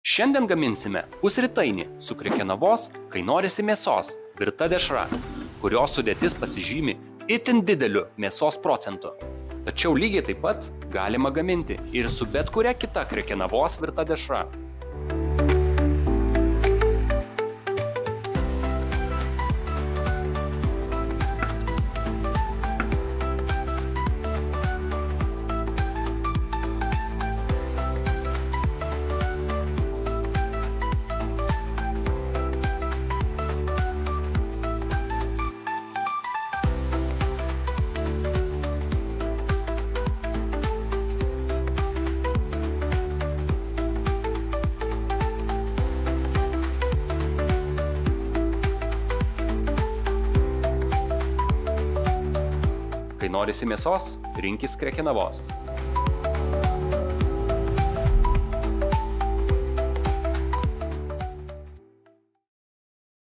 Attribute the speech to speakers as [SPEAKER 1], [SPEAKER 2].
[SPEAKER 1] Šiandien gaminsime pusrytainį su krekenavos, kai norisi mėsos, virta dešra, kurios sudėtis pasižymi itin dideliu mėsos procentu. Tačiau lygiai taip pat galima gaminti ir su bet kuria kita krekenavos virta dešra. Kai norisi mėsos, rinkis krekenavos.